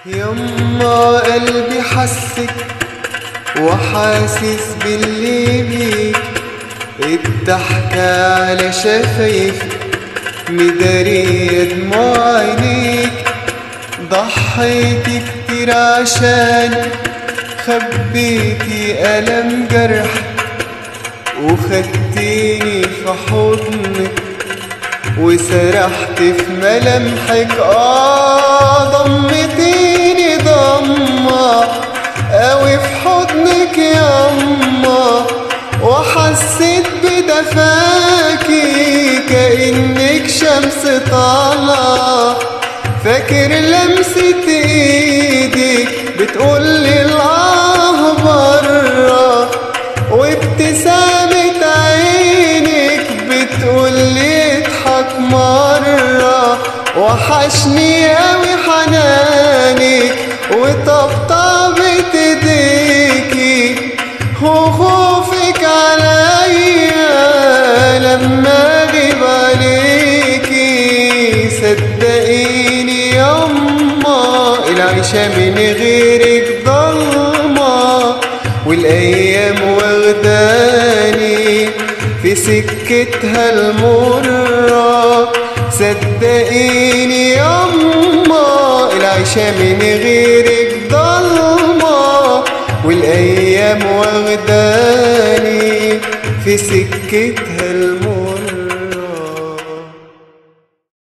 يما قلبي حسك وحاسس باللي بيك، الضحكة على شفايفك مدارية دموع عينيك. ضحيتي كتير عشاني، خبيتي ألم جرحك وخدتيني في حضنك وسرحت في ملامحك. ضمتيني ضمة قوي في حضنك ياما، وحسيت بدفاكي كأنك شمس طالعة. فاكر لمسة ايدك بتقولي الله برا، وابتسامة عينك بتقولي اضحك مرة. وحشني قوي حنانك وطبطبة ايديكي وخوفك عليا لما اغيب عليكي. صدقيني يما العيشة من غيرك ضلمة، والايام واخداني في سكتها المرة. صدقيني يما العيشة من غيرك ضلمة، والايام واخداني في سكتها المرة.